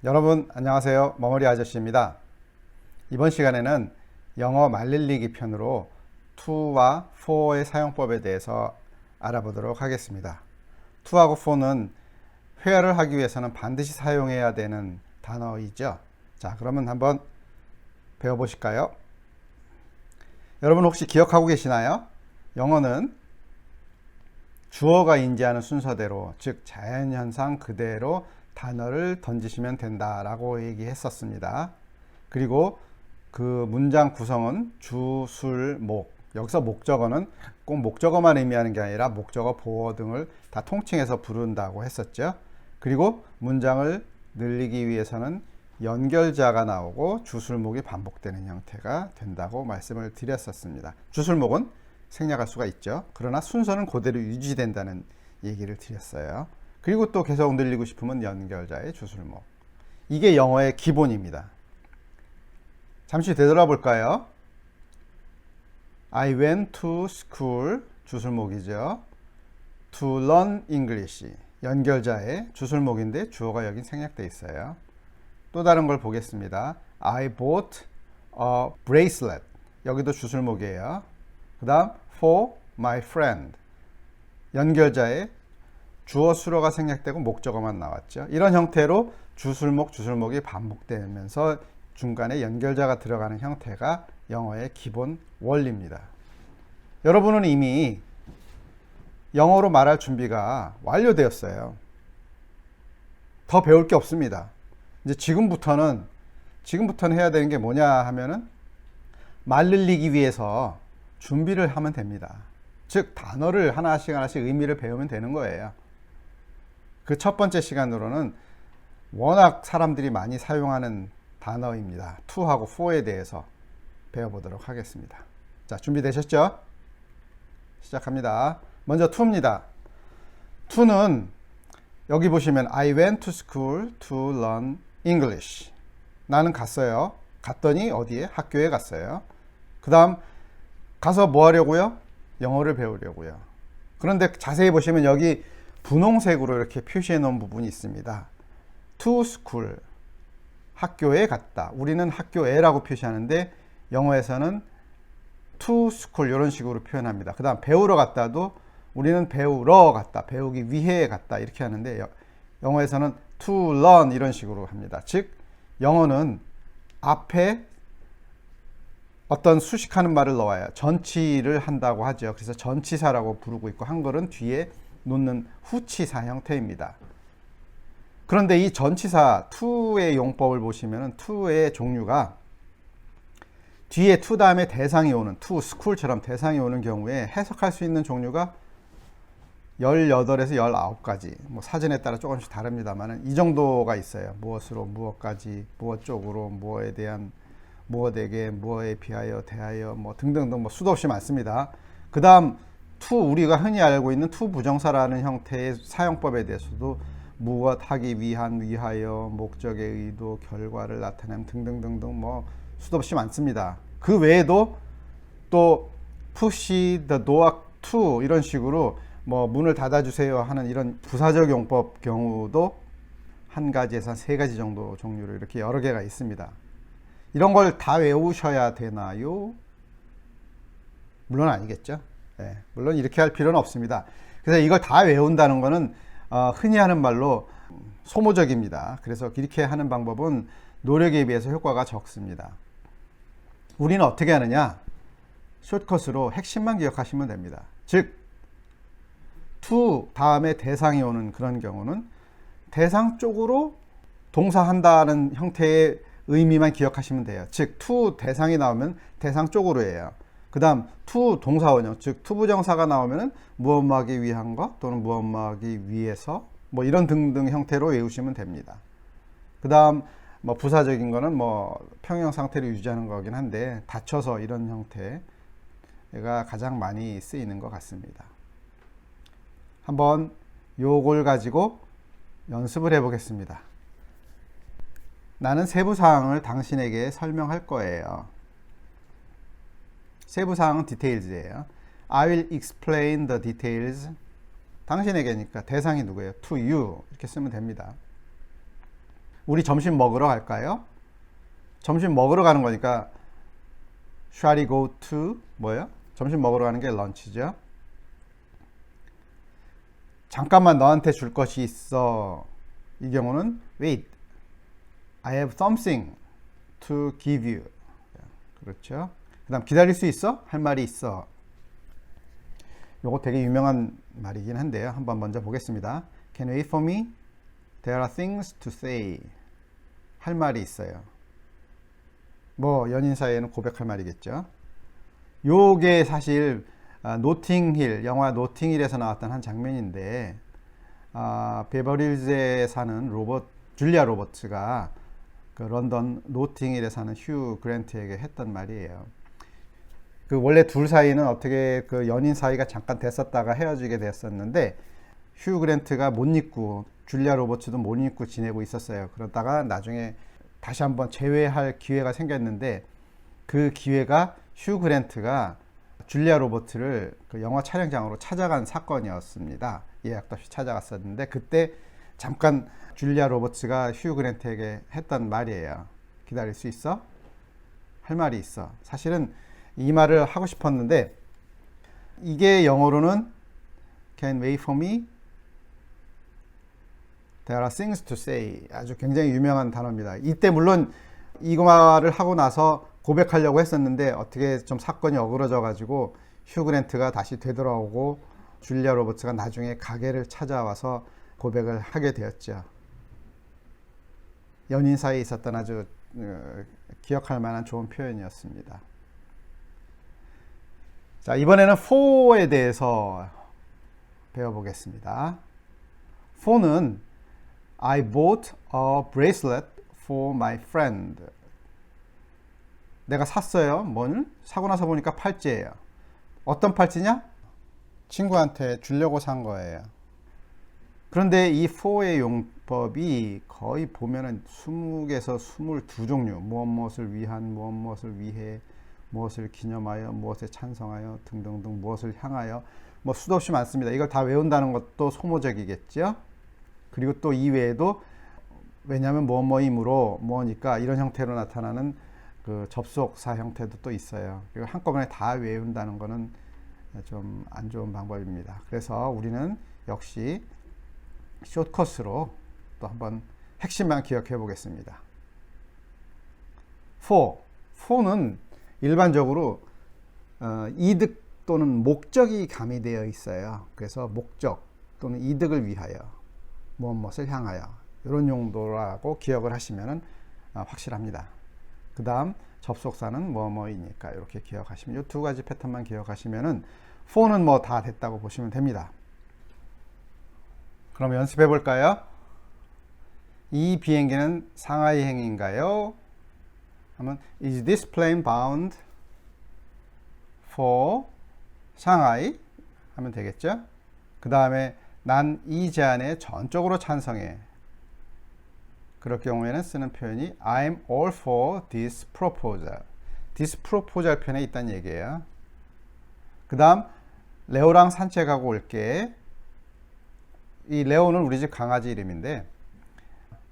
여러분 안녕하세요. 머머리 아저씨입니다. 이번 시간에는 영어 말릴리기 편으로 to와 for의 사용법에 대해서 알아보도록 하겠습니다. to하고 for는 회화를 하기 위해서는 반드시 사용해야 되는 단어이죠. 자, 그러면 한번 배워보실까요? 여러분 혹시 기억하고 계시나요? 영어는 주어가 인지하는 순서대로, 즉 자연현상 그대로 단어를 던지시면 된다라고 얘기했었습니다. 그리고 그 문장 구성은 주, 술, 목. 여기서 목적어는 꼭 목적어만 의미하는 게 아니라 목적어, 보어 등을 다 통칭해서 부른다고 했었죠. 그리고 문장을 늘리기 위해서는 연결자가 나오고 주술목이 반복되는 형태가 된다고 말씀을 드렸었습니다. 주술목은 생략할 수가 있죠. 그러나 순서는 그대로 유지된다는 얘기를 드렸어요. 그리고 또 계속 늘리고 싶으면 연결자의 주술목. 이게 영어의 기본입니다. 잠시 되돌아볼까요? I went to school, 주술목이죠. To learn English, 연결자의 주술목인데 주어가 여긴 생략되어 있어요. 또 다른 걸 보겠습니다. I bought a bracelet, 여기도 주술목이에요. 그 다음 for my friend, 연결자의 주어 수로가 생략되고 목적어만 나왔죠. 이런 형태로 주술목이 반복되면서 중간에 연결자가 들어가는 형태가 영어의 기본 원리입니다. 여러분은 이미 영어로 말할 준비가 완료되었어요. 더 배울 게 없습니다. 이제 지금부터는 해야 되는 게 뭐냐 하면은 말 늘리기 위해서 준비를 하면 됩니다. 즉 단어를 하나씩 의미를 배우면 되는 거예요. 그 첫 번째 시간으로는 워낙 사람들이 많이 사용하는 단어입니다. to하고 for에 대해서 배워보도록 하겠습니다. 자, 준비되셨죠? 시작합니다. 먼저 to입니다. to는 여기 보시면 I went to school to learn English. 나는 갔어요. 갔더니 어디에? 학교에 갔어요. 그 다음 가서 뭐 하려고요? 영어를 배우려고요. 그런데 자세히 보시면 여기 분홍색으로 이렇게 표시해 놓은 부분이 있습니다. to school, 학교에 갔다. 우리는 학교에라고 표시하는데 영어에서는 to school 이런 식으로 표현합니다. 그 다음 배우러 갔다도 우리는 배우러 갔다, 배우기 위해 갔다 이렇게 하는데 영어에서는 to learn 이런 식으로 합니다. 즉 영어는 앞에 어떤 수식하는 말을 넣어야 전치를 한다고 하죠. 그래서 전치사라고 부르고 있고 한글은 뒤에 놓는 후치사 형태입니다. 그런데 이 전치사 to의 용법을 보시면 to의 종류가 뒤에 to 다음에 대상이 오는 to school처럼 대상이 오는 경우에 해석할 수 있는 종류가 18에서 19가지, 뭐 사전에 따라 조금씩 다릅니다만 이 정도가 있어요. 무엇으로, 무엇까지, 무엇 쪽으로, 무엇에 대한, 무엇에게, 무엇에 비하여, 대하여, 뭐 등등등 뭐 수도 없이 많습니다. 그 다음 to, 우리가 흔히 알고 있는 to 부정사라는 형태의 사용법에 대해서도 무엇 하기 위한, 위하여, 목적의 의도, 결과를 나타내는 등등등등 뭐 수도 없이 많습니다. 그 외에도 또 push the door to 이런 식으로 뭐 문을 닫아주세요 하는 이런 부사적 용법 경우도 한 가지에서 세 가지 정도 종류로 이렇게 여러 개가 있습니다. 이런 걸 다 외우셔야 되나요? 물론 아니겠죠. 네, 물론 이렇게 할 필요는 없습니다. 그래서 이걸 다 외운다는 것은 흔히 하는 말로 소모적입니다. 그래서 이렇게 하는 방법은 노력에 비해서 효과가 적습니다. 우리는 어떻게 하느냐? 숏컷으로 핵심만 기억하시면 됩니다. 즉 to 다음에 대상이 오는 그런 경우는 대상 쪽으로 동사한다는 형태의 의미만 기억하시면 돼요. 즉 to 대상이 나오면 대상 쪽으로 해요. 그 다음 to 동사원형, 즉 to 부정사가 나오면은 무엇 하기 위한 것 또는 무엇 하기 위해서 뭐 이런 등등 형태로 외우시면 됩니다. 그 다음 뭐 부사적인 거는 뭐 평형 상태를 유지하는 거긴 한데 닫혀서 이런 형태가 가장 많이 쓰이는 것 같습니다. 한번 요걸 가지고 연습을 해 보겠습니다. 나는 세부 사항을 당신에게 설명할 거예요. 세부 사항은 details예요. I will explain the details. 당신에게니까 대상이 누구예요? To you. 이렇게 쓰면 됩니다. 우리 점심 먹으러 갈까요? 점심 먹으러 가는 거니까 shall we go to 뭐예요? 점심 먹으러 가는 게 런치죠. 잠깐만 너한테 줄 것이 있어. 이 경우는 wait, I have something to give you. 그렇죠. 그 다음 기다릴 수 있어? 할 말이 있어. 요거 되게 유명한 말이긴 한데요. 한번 먼저 보겠습니다. Can you wait for me? There are things to say. 할 말이 있어요. 뭐 연인 사이에는 고백할 말이겠죠. 요게 사실 노팅힐, 영화 노팅힐에서 나왔던 한 장면인데 베버리힐즈에 사는 줄리아 로버츠가 그 런던 노팅힐에 사는 휴 그랜트에게 했던 말이에요. 그 원래 둘 사이는 어떻게 그 연인 사이가 잠깐 됐었다가 헤어지게 됐었는데 휴 그랜트가 못 잊고 줄리아 로버츠도 못 잊고 지내고 있었어요. 그러다가 나중에 다시 한번 재회할 기회가 생겼는데 그 기회가 휴 그랜트가 줄리아 로버츠를 그 영화 촬영장으로 찾아간 사건이었습니다. 예약도 없이 찾아갔었는데 그때 잠깐 줄리아 로버츠가 휴 그랜트에게 했던 말이에요. 기다릴 수 있어? 할 말이 있어. 사실은 이 말을 하고 싶었는데 이게 영어로는 Can wait for me? There are things to say. 아주 굉장히 유명한 단어입니다. 이때 물론 이거 말을 하고 나서 고백하려고 했었는데 어떻게 좀 사건이 어그러져 가지고 휴 그랜트가 다시 되돌아오고 줄리아 로버츠가 나중에 가게를 찾아와서 고백을 하게 되었죠. 연인 사이에 있었던 아주 기억할 만한 좋은 표현이었습니다. 자, 이번에는 for에 대해서 배워보겠습니다. for는 I bought a bracelet for my friend. 내가 샀어요. 뭘? 사고 나서 보니까 팔찌예요. 어떤 팔찌냐? 친구한테 주려고 산 거예요. 그런데 이 for의 용법이 거의 보면은 20개에서 22종류, 무엇을 위한, 무엇을 위해, 무엇을 기념하여, 무엇에 찬성하여 등등등, 무엇을 향하여, 뭐 수도 없이 많습니다. 이걸 다 외운다는 것도 소모적이겠죠. 그리고 또 이외에도 왜냐하면 뭐뭐이므로 뭐니까 이런 형태로 나타나는 그 접속사 형태도 또 있어요. 그리고 한꺼번에 다 외운다는 것은 좀 안 좋은 방법입니다. 그래서 우리는 역시 숏컷으로 또 한번 핵심만 기억해 보겠습니다. for는 일반적으로 이득 또는 목적이 가미되어 있어요. 그래서 목적 또는 이득을 위하여 무엇을 향하여 이런 용도라고 기억을 하시면 확실합니다. 그 다음 접속사는 뭐뭐이니까 이렇게 기억하시면 이 두 가지 패턴만 기억하시면은 for는 뭐 다 됐다고 보시면 됩니다. 그럼 연습해 볼까요? 이 비행기는 상하이행인가요? 하면 Is this plane bound for 상하이? 하면 되겠죠? 그 다음에 난 이 제안에 전적으로 찬성해. 그럴 경우에는 쓰는 표현이 I'm all for this proposal. this proposal 편에 있다는 얘기예요. 그 다음 레오랑 산책하고 올게. 이 레오는 우리 집 강아지 이름인데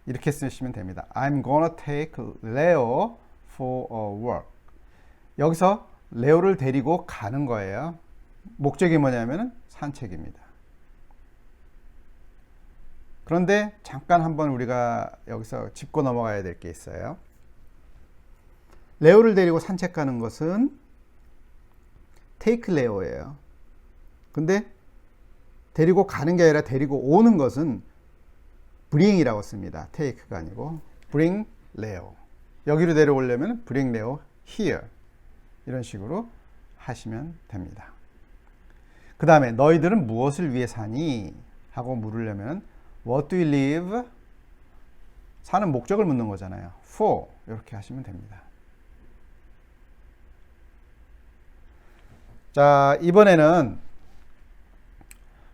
이렇게 쓰시면 됩니다. I'm gonna take Leo for a walk. 여기서 레오를 데리고 가는 거예요. 목적이 뭐냐면 산책입니다. 그런데 잠깐 한번 우리가 여기서 짚고 넘어가야 될 게 있어요. 레오를 데리고 산책 가는 것은 take 레오예요. 근데 데리고 가는 게 아니라 데리고 오는 것은 bring이라고 씁니다. take가 아니고 bring Leo. 여기로 데려오려면 bring Leo here. 이런 식으로 하시면 됩니다. 그 다음에 너희들은 무엇을 위해 사니? 하고 물으려면 What do you live? 사는 목적을 묻는 거잖아요. For 이렇게 하시면 됩니다. 자, 이번에는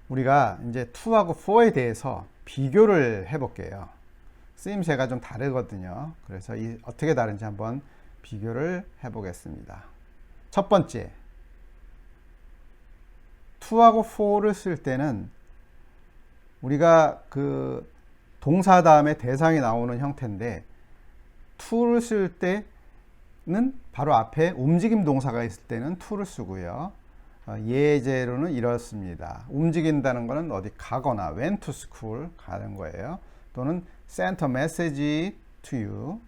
우리가 이제 to하고 for에 대해서 비교를 해볼게요. 쓰임새가 좀 다르거든요. 그래서 어떻게 다른지 한번 비교를 해보겠습니다. 첫 번째, to하고 for를 쓸 때는 우리가 그 동사 다음에 대상이 나오는 형태인데 to를 쓸 때는 바로 앞에 움직임 동사가 있을 때는 to를 쓰고요. 예제로는 이렇습니다. 움직인다는 것은 어디 가거나 went to school 가는 거예요. 또는 sent a message to you.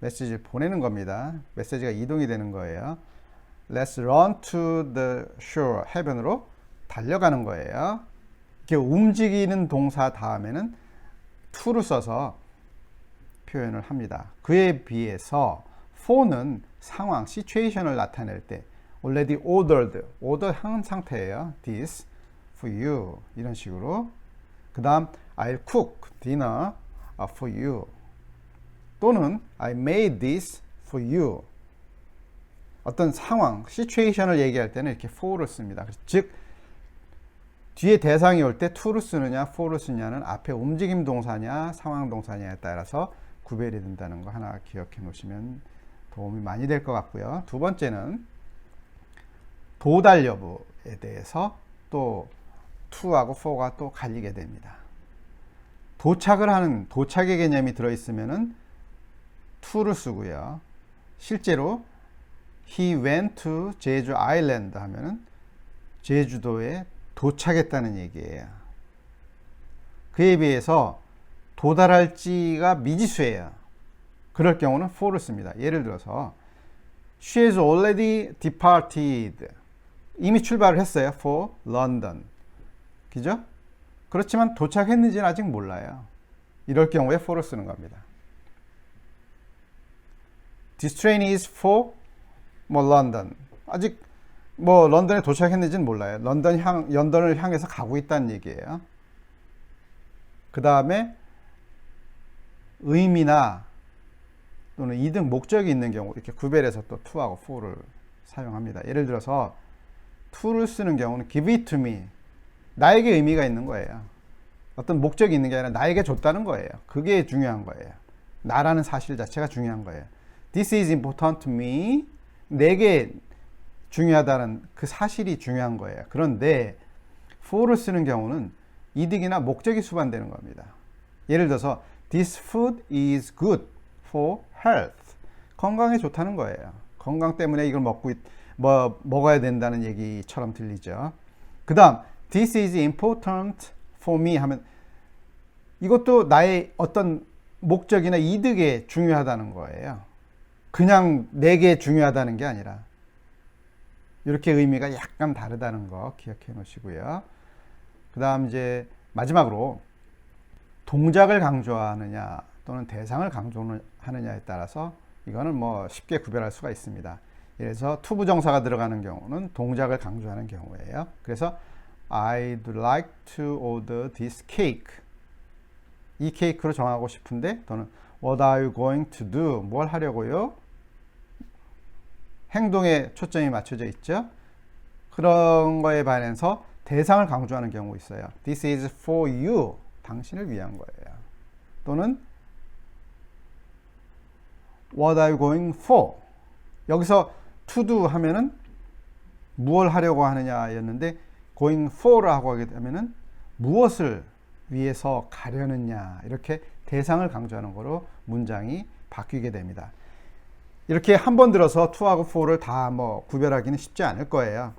메시지를 보내는 겁니다. 메시지가 이동이 되는 거예요. Let's run to the shore. 해변으로 달려가는 거예요. 이렇게 움직이는 동사 다음에는 to를 써서 표현을 합니다. 그에 비해서 for는 상황, situation을 나타낼 때 already ordered, order 한 상태예요. This for you 이런 식으로. 그 다음 I'll cook dinner for you 또는 I made this for you. 어떤 상황, situation을 얘기할 때는 이렇게 for를 씁니다. 즉 뒤에 대상이 올 때 to를 쓰느냐 for를 쓰느냐는 앞에 움직임 동사냐 상황 동사냐에 따라서 구별이 된다는 거 하나 기억해 놓으시면 도움이 많이 될 것 같고요. 두 번째는 도달 여부에 대해서 또 to하고 for가 또 갈리게 됩니다. 도착을 하는 도착의 개념이 들어있으면은 to를 쓰고요. 실제로 he went to 제주 아일랜드 하면은 제주도에 도착했다는 얘기예요. 그에 비해서 도달할지가 미지수예요. 그럴 경우는 for를 씁니다. 예를 들어서 she has already departed. 이미 출발을 했어요. for London. 그죠? 그렇지만 도착했는지는 아직 몰라요. 이럴 경우에 for를 쓰는 겁니다. This train is for London. 아직 런던에 도착했는지는 몰라요. 런던을 향해서 가고 있다는 얘기예요. 그 다음에 의미나 또는 이등 목적이 있는 경우 이렇게 구별해서 또 to하고 for를 사용합니다. 예를 들어서 to를 쓰는 경우는 give it to me. 나에게 의미가 있는 거예요. 어떤 목적이 있는 게 아니라 나에게 줬다는 거예요. 그게 중요한 거예요. 나라는 사실 자체가 중요한 거예요. This is important to me. 내게 중요하다는 그 사실이 중요한 거예요. 그런데 for를 쓰는 경우는 이득이나 목적이 수반되는 겁니다. 예를 들어서 This food is good for health. 건강에 좋다는 거예요. 건강 때문에 이걸 먹어야 된다는 얘기처럼 들리죠. 그 다음 This is important for me 하면 이것도 나의 어떤 목적이나 이득에 중요하다는 거예요. 그냥 내게 중요하다는 게 아니라 이렇게 의미가 약간 다르다는 거 기억해 놓으시고요. 그 다음 이제 마지막으로 동작을 강조하느냐 또는 대상을 강조하느냐에 따라서 이거는 쉽게 구별할 수가 있습니다. 그래서 투부정사가 들어가는 경우는 동작을 강조하는 경우예요. 그래서 I'd like to order this cake. 이 케이크로 정하고 싶은데 또는 What are you going to do? 뭘 하려고요? 행동에 초점이 맞춰져 있죠. 그런 거에 반해서 대상을 강조하는 경우 있어요. This is for you. 당신을 위한 거예요. 또는 What are you going for? 여기서 to do 하면은 무엇을 하려고 하느냐였는데 going for라고 하게 되면은 무엇을 위해서 가려느냐 이렇게 대상을 강조하는 거로 문장이 바뀌게 됩니다. 이렇게 한 번 들어서 to하고 for를 다 구별하기는 쉽지 않을 거예요.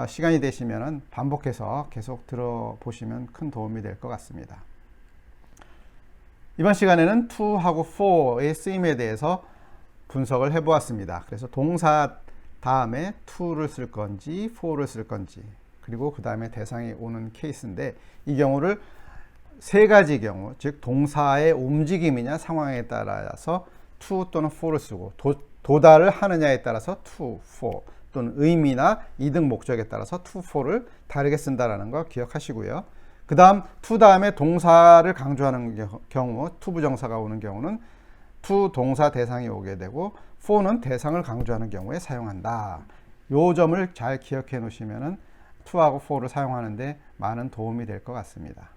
시간이 되시면 반복해서 계속 들어보시면 큰 도움이 될 것 같습니다. 이번 시간에는 to하고 for의 쓰임에 대해서 분석을 해보았습니다. 그래서 동사 다음에 to를 쓸 건지 for를 쓸 건지 그리고 그 다음에 대상이 오는 케이스인데 이 경우를 세 가지 경우 즉 동사의 움직임이냐 상황에 따라서 to 또는 for를 쓰고 도달을 하느냐에 따라서 to, for 또는 의미나 이등 목적에 따라서 to, for를 다르게 쓴다는 거 기억하시고요. 그 다음 to 다음에 동사를 강조하는 경우 to 부정사가 오는 경우는 to 동사 대상이 오게 되고 for는 대상을 강조하는 경우에 사용한다. 요 점을 잘 기억해 놓으시면 to하고 for를 사용하는데 많은 도움이 될 것 같습니다.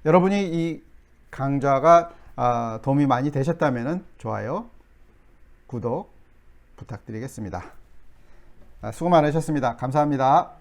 여러분이 이 강좌가 도움이 많이 되셨다면 좋아요, 구독 부탁드리겠습니다. 수고 많으셨습니다. 감사합니다.